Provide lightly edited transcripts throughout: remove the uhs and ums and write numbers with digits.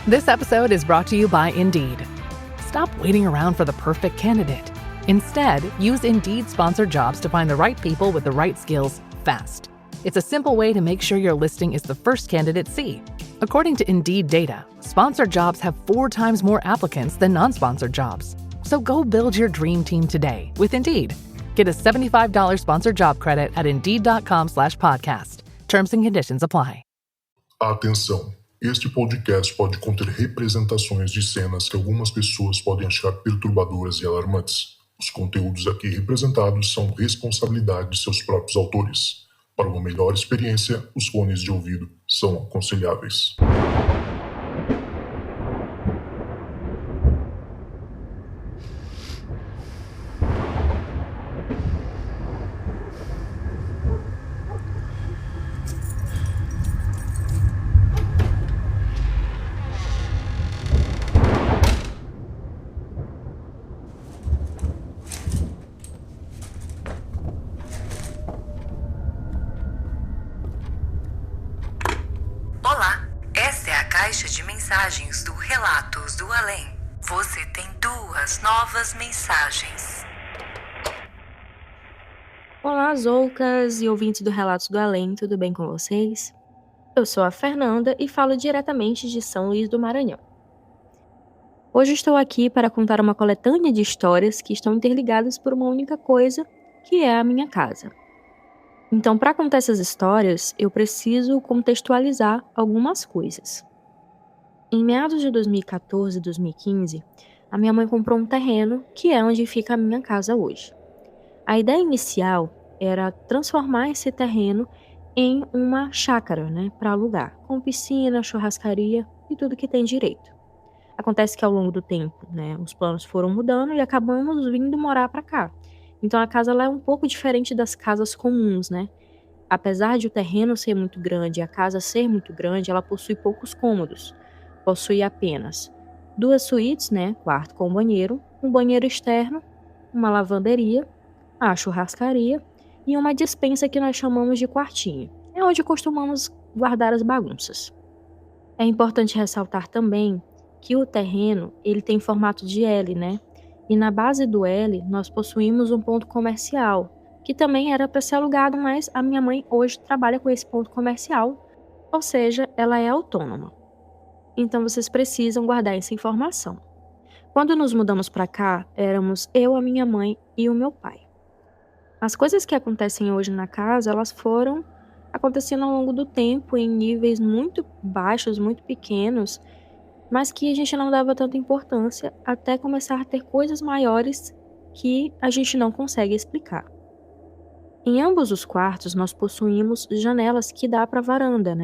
This episode is brought to you by Indeed. Stop waiting around for the perfect candidate. Instead, use Indeed sponsored jobs to find the right people with the right skills fast. It's a simple way to make sure your listing is the first candidates see. According to Indeed data, sponsored jobs have 4 times more applicants than non-sponsored jobs. So go build your dream team today with Indeed. Get a $75 sponsored job credit at Indeed.com/podcast. Terms and conditions apply. Atenção! Este podcast pode conter representações de cenas que algumas pessoas podem achar perturbadoras e alarmantes. Os conteúdos aqui representados são responsabilidade de seus próprios autores. Para uma melhor experiência, os fones de ouvido são aconselháveis. Olá, esta é a caixa de mensagens do Relatos do Além. Você tem 2 novas mensagens. Olá, Zoucas e ouvintes do Relatos do Além, tudo bem com vocês? Eu sou a Fernanda e falo diretamente de São Luís do Maranhão. Hoje estou aqui para contar uma coletânea de histórias que estão interligadas por uma única coisa, que é a minha casa. Então, para contar essas histórias, eu preciso contextualizar algumas coisas. Em meados de 2014 e 2015, a minha mãe comprou um terreno, que é onde fica a minha casa hoje. A ideia inicial era transformar esse terreno em uma chácara, para alugar, com piscina, churrascaria e tudo que tem direito. Acontece que ao longo do tempo, os planos foram mudando e acabamos vindo morar para cá. Então a casa ela é um pouco diferente das casas comuns, Apesar de o terreno ser muito grande e a casa ser muito grande, ela possui poucos cômodos. Possui apenas 2 suítes, quarto com banheiro, um banheiro externo, uma lavanderia, a churrascaria e uma despensa que nós chamamos de quartinho. É onde costumamos guardar as bagunças. É importante ressaltar também que o terreno ele tem formato de L, E na base do L, nós possuímos um ponto comercial, que também era para ser alugado, mas a minha mãe hoje trabalha com esse ponto comercial, ou seja, ela é autônoma. Então vocês precisam guardar essa informação. Quando nos mudamos para cá, éramos eu, a minha mãe e o meu pai. As coisas que acontecem hoje na casa, elas foram acontecendo ao longo do tempo, em níveis muito baixos, muito pequenos, mas que a gente não dava tanta importância até começar a ter coisas maiores que a gente não consegue explicar. Em ambos os quartos nós possuímos janelas que dá para a varanda,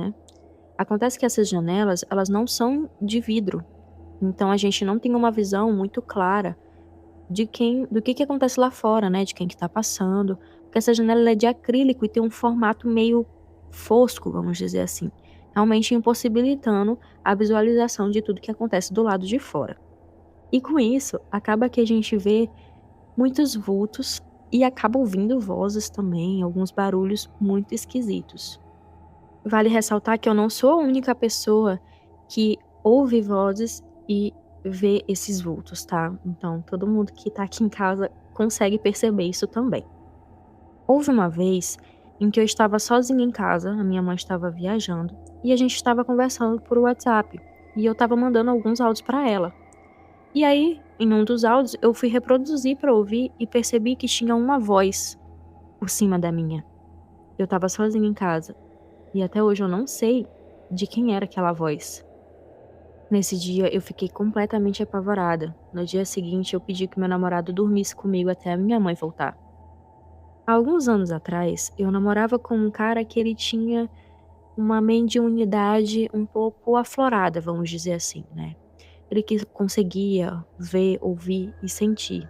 Acontece que essas janelas, elas não são de vidro, então a gente não tem uma visão muito clara do que acontece lá fora, de quem que tá passando, porque essa janela é de acrílico e tem um formato meio fosco, vamos dizer assim, realmente impossibilitando a visualização de tudo que acontece do lado de fora. E com isso, acaba que a gente vê muitos vultos e acaba ouvindo vozes também, alguns barulhos muito esquisitos. Vale ressaltar que eu não sou a única pessoa que ouve vozes e vê esses vultos, tá? Então, todo mundo que tá aqui em casa consegue perceber isso também. Houve uma vez em que eu estava sozinha em casa, a minha mãe estava viajando, e a gente estava conversando por WhatsApp, e eu estava mandando alguns áudios para ela. E aí, em um dos áudios, eu fui reproduzir para ouvir e percebi que tinha uma voz por cima da minha. Eu estava sozinha em casa, e até hoje eu não sei de quem era aquela voz. Nesse dia, eu fiquei completamente apavorada. No dia seguinte, eu pedi que meu namorado dormisse comigo até a minha mãe voltar. Há alguns anos atrás, eu namorava com um cara que ele tinha uma mediunidade um pouco aflorada, vamos dizer assim, Ele que conseguia ver, ouvir e sentir.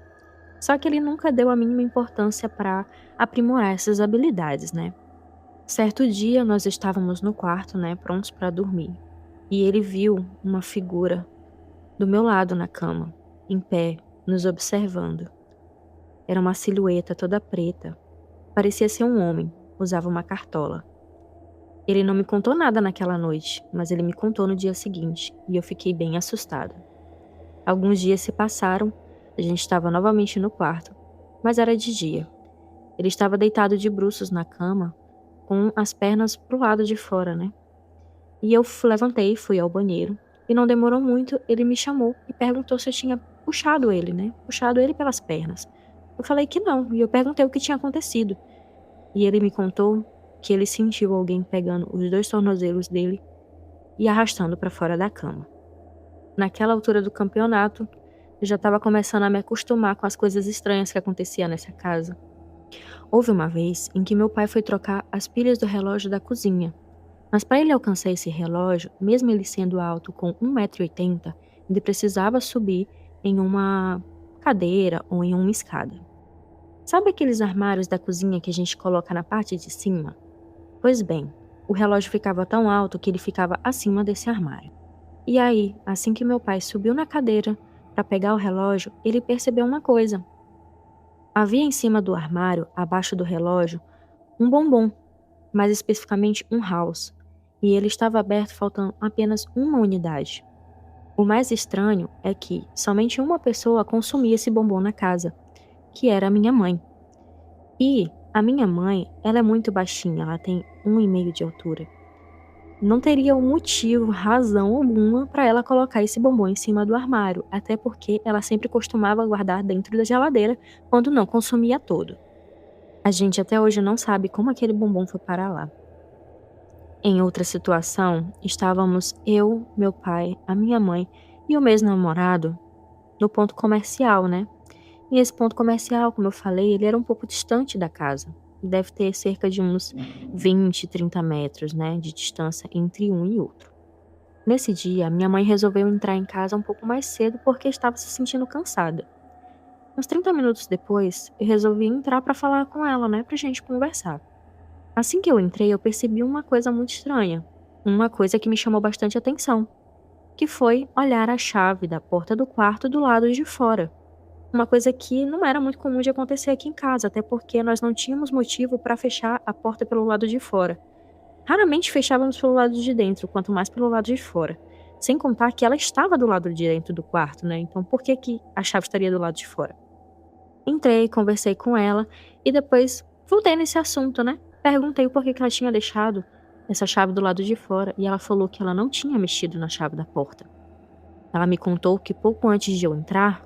Só que ele nunca deu a mínima importância para aprimorar essas habilidades, Certo dia, nós estávamos no quarto, prontos para dormir. E ele viu uma figura do meu lado na cama, em pé, nos observando. Era uma silhueta toda preta. Parecia ser um homem, usava uma cartola. Ele não me contou nada naquela noite, mas ele me contou no dia seguinte, e eu fiquei bem assustada. Alguns dias se passaram, a gente estava novamente no quarto, mas era de dia. Ele estava deitado de bruços na cama, com as pernas pro lado de fora, né? E eu levantei, fui ao banheiro, e não demorou muito, ele me chamou e perguntou se eu tinha puxado ele, né? Puxado ele pelas pernas. Eu falei que não, e eu perguntei o que tinha acontecido. E ele me contou que ele sentiu alguém pegando os 2 tornozelos dele e arrastando para fora da cama. Naquela altura do campeonato, eu já estava começando a me acostumar com as coisas estranhas que aconteciam nessa casa. Houve uma vez em que meu pai foi trocar as pilhas do relógio da cozinha. Mas para ele alcançar esse relógio, mesmo ele sendo alto com 1,80 m, ele precisava subir em uma cadeira ou em uma escada. Sabe aqueles armários da cozinha que a gente coloca na parte de cima? Pois bem, o relógio ficava tão alto que ele ficava acima desse armário. E aí, assim que meu pai subiu na cadeira para pegar o relógio, ele percebeu uma coisa. Havia em cima do armário, abaixo do relógio, um bombom, mais especificamente um house, e ele estava aberto faltando apenas uma unidade. O mais estranho é que somente uma pessoa consumia esse bombom na casa, que era a minha mãe. E a minha mãe, ela é muito baixinha, ela tem 1,5 m de altura. Não teria um motivo, razão alguma para ela colocar esse bombom em cima do armário, até porque ela sempre costumava guardar dentro da geladeira quando não consumia todo. A gente até hoje não sabe como aquele bombom foi parar lá. Em outra situação, estávamos eu, meu pai, a minha mãe e o meu ex-namorado no ponto comercial, né? E esse ponto comercial, como eu falei, ele era um pouco distante da casa. Deve ter cerca de uns 20, 30 metros, né, de distância entre um e outro. Nesse dia, minha mãe resolveu entrar em casa um pouco mais cedo porque estava se sentindo cansada. Uns 30 minutos depois, eu resolvi entrar para falar com ela, né, pra gente conversar. Assim que eu entrei, eu percebi uma coisa muito estranha. Uma coisa que me chamou bastante atenção, que foi olhar a chave da porta do quarto do lado de fora. Uma coisa que não era muito comum de acontecer aqui em casa, até porque nós não tínhamos motivo para fechar a porta pelo lado de fora. Raramente fechávamos pelo lado de dentro, quanto mais pelo lado de fora. Sem contar que ela estava do lado de dentro do quarto, né? Então por que a chave estaria do lado de fora? Entrei, conversei com ela e depois voltei nesse assunto, né? Perguntei o porquê que ela tinha deixado essa chave do lado de fora e ela falou que ela não tinha mexido na chave da porta. Ela me contou que pouco antes de eu entrar,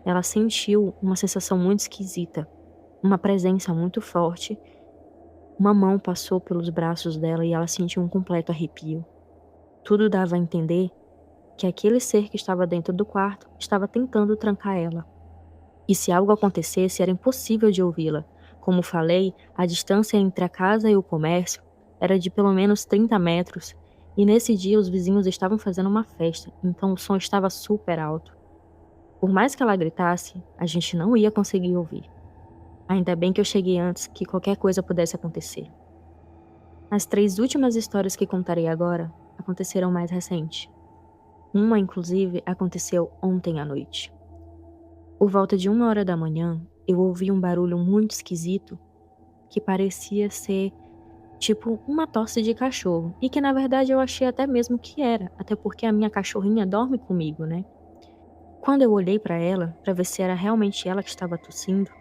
ela sentiu uma sensação muito esquisita, uma presença muito forte. Uma mão passou pelos braços dela e ela sentiu um completo arrepio. Tudo dava a entender que aquele ser que estava dentro do quarto estava tentando trancar ela. E se algo acontecesse, era impossível de ouvi-la. Como falei, a distância entre a casa e o comércio era de pelo menos 30 metros, e nesse dia os vizinhos estavam fazendo uma festa, então o som estava super alto. Por mais que ela gritasse, a gente não ia conseguir ouvir. Ainda bem que eu cheguei antes que qualquer coisa pudesse acontecer. As 3 últimas histórias que contarei agora aconteceram mais recente. Uma, inclusive, aconteceu ontem à noite. Por volta de 1 hora da manhã, eu ouvi um barulho muito esquisito que parecia ser tipo uma tosse de cachorro, e que na verdade eu achei até mesmo que era, até porque a minha cachorrinha dorme comigo, né? Quando eu olhei pra ela, pra ver se era realmente ela que estava tossindo,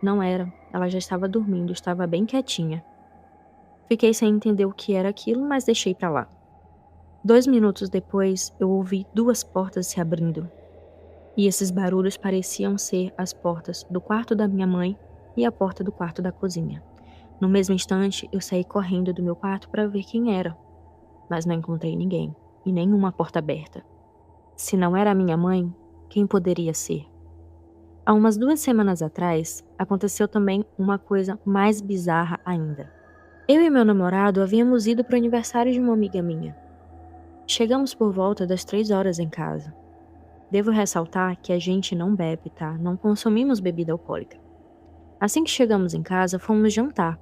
não era, ela já estava dormindo, estava bem quietinha. Fiquei sem entender o que era aquilo, mas deixei pra lá. 2 minutos depois, eu ouvi 2 portas se abrindo. E esses barulhos pareciam ser as portas do quarto da minha mãe e a porta do quarto da cozinha. No mesmo instante, eu saí correndo do meu quarto para ver quem era, mas não encontrei ninguém e nenhuma porta aberta. Se não era a minha mãe, quem poderia ser? Há umas 2 semanas atrás, aconteceu também uma coisa mais bizarra ainda. Eu e meu namorado havíamos ido para o aniversário de uma amiga minha. Chegamos por volta das 3 horas em casa. Devo ressaltar que a gente não bebe, tá? Não consumimos bebida alcoólica. Assim que chegamos em casa, fomos jantar.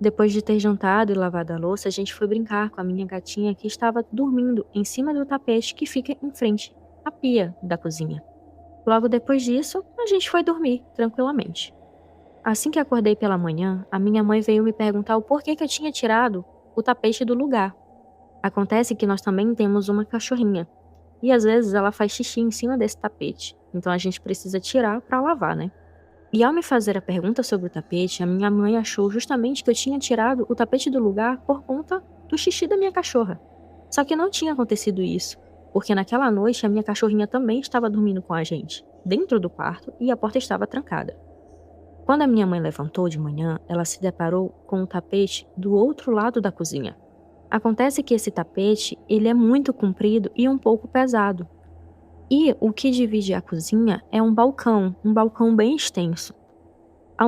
Depois de ter jantado e lavado a louça, a gente foi brincar com a minha gatinha que estava dormindo em cima do tapete que fica em frente à pia da cozinha. Logo depois disso, a gente foi dormir tranquilamente. Assim que acordei pela manhã, a minha mãe veio me perguntar o porquê que eu tinha tirado o tapete do lugar. Acontece que nós também temos uma cachorrinha. E às vezes ela faz xixi em cima desse tapete. Então a gente precisa tirar para lavar, né? E ao me fazer a pergunta sobre o tapete, a minha mãe achou justamente que eu tinha tirado o tapete do lugar por conta do xixi da minha cachorra. Só que não tinha acontecido isso, porque naquela noite a minha cachorrinha também estava dormindo com a gente, dentro do quarto, e a porta estava trancada. Quando a minha mãe levantou de manhã, ela se deparou com o tapete do outro lado da cozinha. Acontece que esse tapete, ele é muito comprido e um pouco pesado. E o que divide a cozinha é um balcão bem extenso. O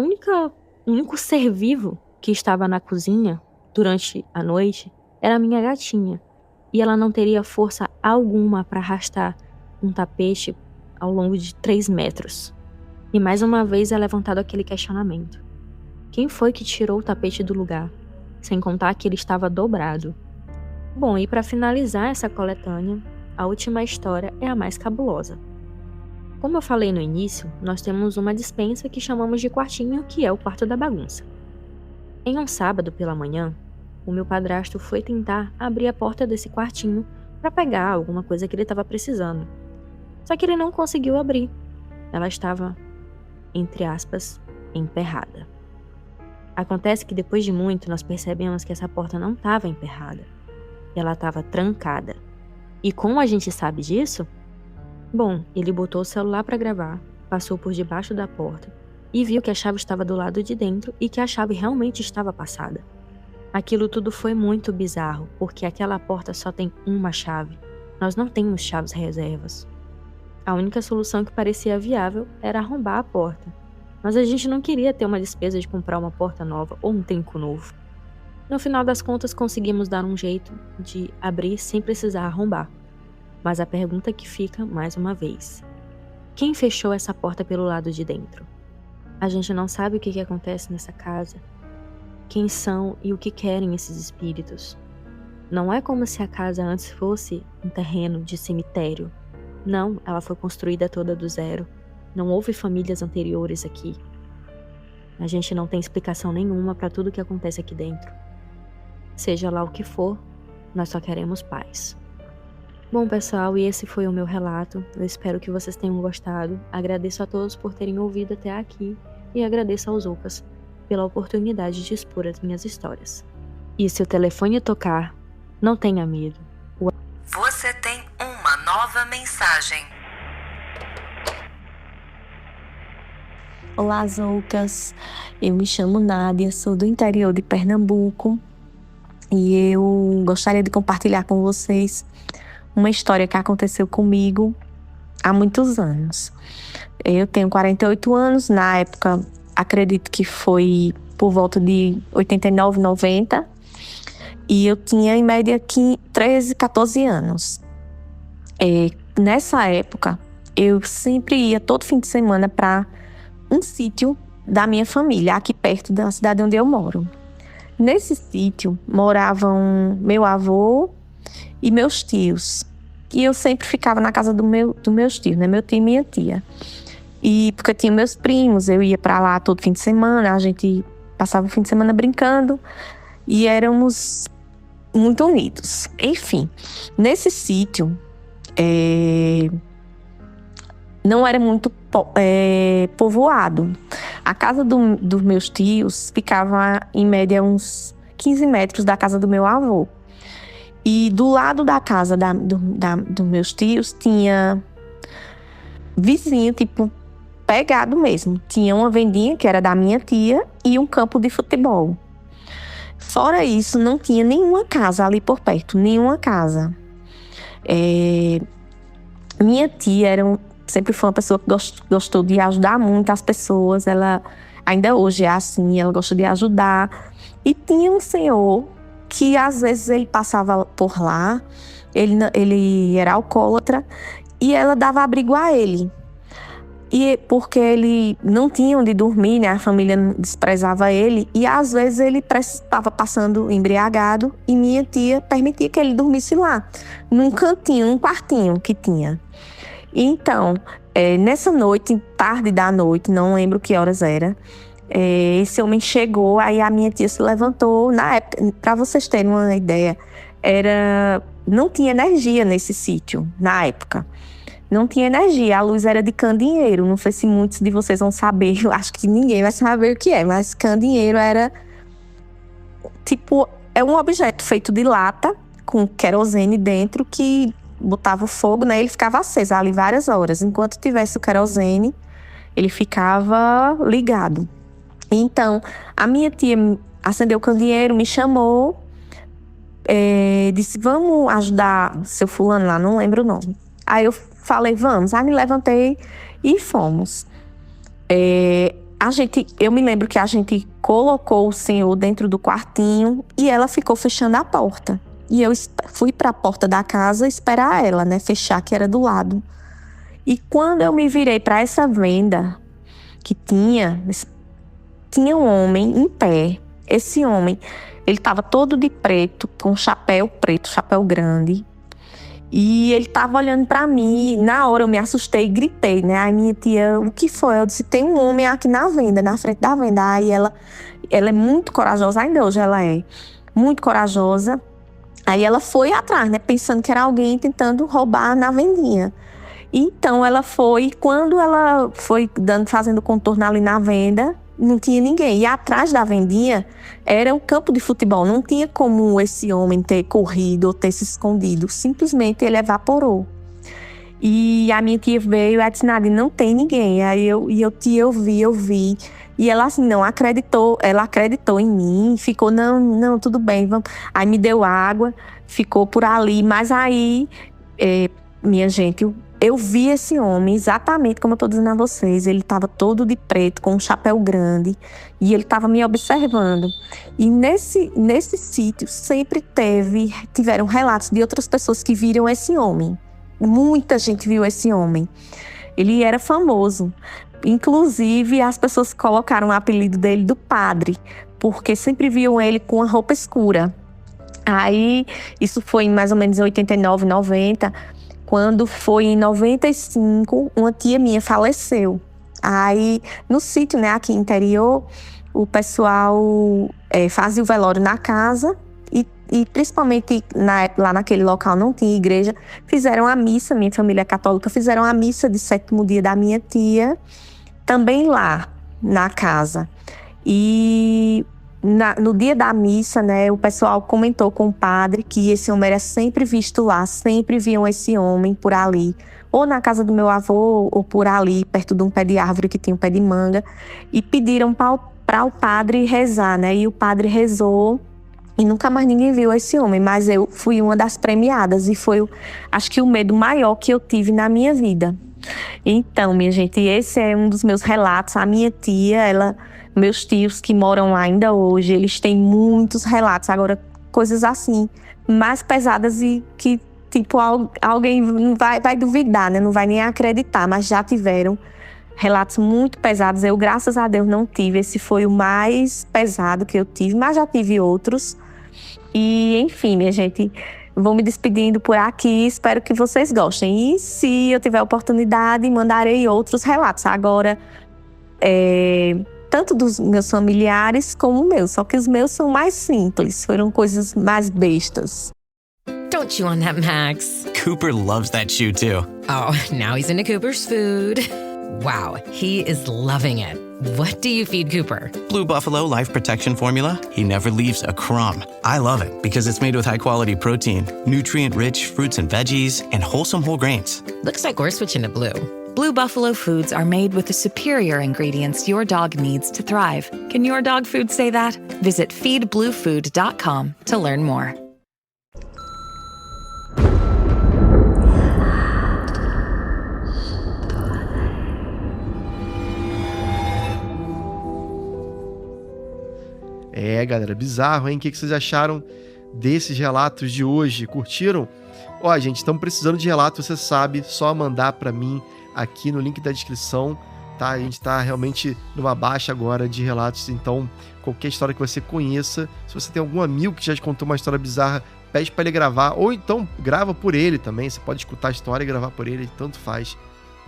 único ser vivo que estava na cozinha durante a noite era a minha gatinha. E ela não teria força alguma para arrastar um tapete ao longo de 3 metros. E mais uma vez é levantado aquele questionamento. Quem foi que tirou o tapete do lugar? Sem contar que ele estava dobrado. Bom, e para finalizar essa coletânea, a última história é a mais cabulosa. Como eu falei no início, nós temos uma despensa que chamamos de quartinho, que é o quarto da bagunça. Em um sábado pela manhã, o meu padrasto foi tentar abrir a porta desse quartinho para pegar alguma coisa que ele estava precisando. Só que ele não conseguiu abrir. Ela estava, entre aspas, emperrada. Acontece que depois de muito nós percebemos que essa porta não estava emperrada. Ela estava trancada. E como a gente sabe disso? Bom, ele botou o celular para gravar, passou por debaixo da porta e viu que a chave estava do lado de dentro e que a chave realmente estava passada. Aquilo tudo foi muito bizarro, porque aquela porta só tem uma chave. Nós não temos chaves reservas. A única solução que parecia viável era arrombar a porta. Mas a gente não queria ter uma despesa de comprar uma porta nova ou um trinco novo. No final das contas, conseguimos dar um jeito de abrir sem precisar arrombar. Mas a pergunta que fica, mais uma vez: quem fechou essa porta pelo lado de dentro? A gente não sabe o que acontece nessa casa. Quem são e o que querem esses espíritos? Não é como se a casa antes fosse um terreno de cemitério. Não, ela foi construída toda do zero. Não houve famílias anteriores aqui. A gente não tem explicação nenhuma para tudo que acontece aqui dentro. Seja lá o que for, nós só queremos paz. Bom, pessoal, e esse foi o meu relato. Eu espero que vocês tenham gostado. Agradeço a todos por terem ouvido até aqui e agradeço aos Ocas pela oportunidade de expor as minhas histórias. E se o telefone tocar, não tenha medo. Você tem uma nova mensagem. Olá, Zoucas. Eu me chamo Nádia, sou do interior de Pernambuco e eu gostaria de compartilhar com vocês uma história que aconteceu comigo há muitos anos. Eu tenho 48 anos, na época acredito que foi por volta de 89, 90, e eu tinha em média 13, 14 anos. Nessa época, eu sempre ia todo fim de semana para um sítio da minha família, aqui perto da cidade onde eu moro. Nesse sítio moravam meu avô e meus tios. E eu sempre ficava na casa dos meus tios, né? Meu tio e minha tia. E porque eu tinha meus primos, eu ia para lá todo fim de semana, a gente passava o fim de semana brincando e éramos muito unidos. Enfim, nesse sítio não era muito povoado. A casa dos meus tios ficava em média uns 15 metros da casa do meu avô. E do lado da casa dos meus tios tinha vizinho, tipo, pegado mesmo. Tinha uma vendinha que era da minha tia e um campo de futebol. Fora isso, não tinha nenhuma casa ali por perto, nenhuma casa. Minha tia sempre foi uma pessoa que gostou de ajudar muito as pessoas. Ela ainda hoje é assim, ela gosta de ajudar. E tinha um senhor que às vezes ele passava por lá, ele era alcoólatra, e ela dava abrigo a ele. E porque ele não tinha onde dormir, né? A família desprezava ele, e às vezes ele estava passando embriagado, e minha tia permitia que ele dormisse lá, num cantinho, num quartinho que tinha. Então, nessa noite, tarde da noite, não lembro que horas era, esse homem chegou, aí a minha tia se levantou. Na época, para vocês terem uma ideia, não tinha energia nesse sítio, na época. Não tinha energia, a luz era de candeeiro. Não sei se muitos de vocês vão saber, eu acho que ninguém vai saber o que é, mas candeeiro era tipo, é um objeto feito de lata, com querosene dentro, que botava o fogo, né? Ele ficava aceso ali várias horas. Enquanto tivesse o querosene, ele ficava ligado. Então, a minha tia acendeu o candeeiro, me chamou, disse, vamos ajudar seu fulano lá, não lembro o nome. Aí eu falei, vamos. Aí me levantei e fomos. Eu me lembro que a gente colocou o senhor dentro do quartinho e ela ficou fechando a porta. E eu fui para a porta da casa esperar ela, né, fechar, que era do lado. E quando eu me virei para essa venda que tinha um homem em pé. Esse homem, ele estava todo de preto, com chapéu preto, chapéu grande. E ele estava olhando para mim. Na hora eu me assustei e gritei, né? Aí minha tia, o que foi? Eu disse, tem um homem aqui na venda, na frente da venda. Aí ela é muito corajosa, ainda hoje ela é muito corajosa. Aí ela foi atrás, né? Pensando que era alguém tentando roubar na vendinha. Então ela foi, quando ela foi fazendo contorno ali na venda, não tinha ninguém. E atrás da vendinha era um campo de futebol. Não tinha como esse homem ter corrido ou ter se escondido. Simplesmente ele evaporou. E a minha tia veio e disse, Nadine, não tem ninguém. Aí eu vi. E ela assim, não acreditou. Ela acreditou em mim. Ficou, não, tudo bem. Vamos. Aí me deu água, ficou por ali. Mas aí, minha gente, eu vi esse homem exatamente como eu estou dizendo a vocês. Ele estava todo de preto, com um chapéu grande. E ele estava me observando. E nesse sítio sempre tiveram relatos de outras pessoas que viram esse homem. Muita gente viu esse homem. Ele era famoso. Inclusive, as pessoas colocaram o apelido dele do padre, porque sempre viam ele com a roupa escura. Aí, isso foi mais ou menos em 89, 90. Quando foi em 95, uma tia minha faleceu. Aí, no sítio, né, aqui interior, o pessoal fazia o velório na casa e principalmente lá naquele local não tinha igreja. Fizeram a missa, minha família é católica, fizeram a missa de 7º dia da minha tia, também lá na casa. E no dia da missa, né, o pessoal comentou com o padre que esse homem era sempre visto lá, sempre viam esse homem por ali, ou na casa do meu avô, ou por ali, perto de um pé de árvore que tinha um pé de manga, e pediram para o padre rezar, né, e o padre rezou, e nunca mais ninguém viu esse homem, mas eu fui uma das premiadas, e foi, acho que o medo maior que eu tive na minha vida. Então, minha gente, esse é um dos meus relatos. A minha tia, meus tios que moram lá ainda hoje, eles têm muitos relatos. Agora, coisas assim, mais pesadas e que, tipo, alguém vai duvidar, né? Não vai nem acreditar, mas já tiveram relatos muito pesados. Eu, graças a Deus, não tive. Esse foi o mais pesado que eu tive, mas já tive outros. E, enfim, minha gente, vou me despedindo por aqui. Espero que vocês gostem. E se eu tiver oportunidade, mandarei outros relatos. Agora, tanto dos meus familiares como meus. Só que os meus são mais simples. Foram coisas mais bestas. Don't chew on that, Max. Cooper loves that chew too. Oh, now he's into Cooper's food. Wow, he is loving it. What do you feed Cooper? Blue Buffalo Life Protection Formula. He never leaves a crumb. I love it because it's made with high-quality protein, nutrient-rich fruits and veggies, and wholesome whole grains. Looks like we're switching to Blue. Blue Buffalo foods are made with the superior ingredients your dog needs to thrive. Can your dog food say that? Visit feedbluefood.com to learn more. Galera, bizarro, hein? O que vocês acharam desses relatos de hoje? Curtiram? Ó, gente, estamos precisando de relato, você sabe, só mandar para mim aqui no link da descrição, tá? A gente tá realmente numa baixa agora de relatos, então qualquer história que você conheça, se você tem algum amigo que já te contou uma história bizarra, pede para ele gravar, ou então grava por ele também, você pode escutar a história e gravar por ele, tanto faz.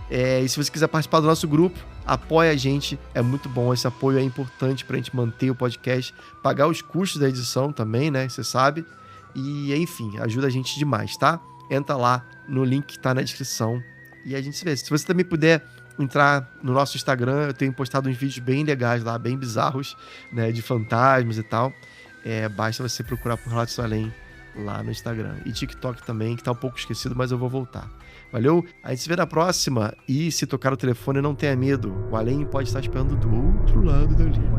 E se você quiser participar do nosso grupo, apoia a gente, é muito bom, esse apoio é importante pra gente manter o podcast, pagar os custos da edição também, né, você sabe, e enfim, ajuda a gente demais, tá? Entra lá no link que tá na descrição e a gente se vê. Se você também puder entrar no nosso Instagram, eu tenho postado uns vídeos bem legais lá, bem bizarros, né, de fantasmas e tal, basta você procurar por Relatos do Além lá no Instagram. E TikTok também, que tá um pouco esquecido, mas eu vou voltar. Valeu? A gente se vê na próxima. E se tocar o telefone, não tenha medo. O além pode estar esperando do outro lado da linha.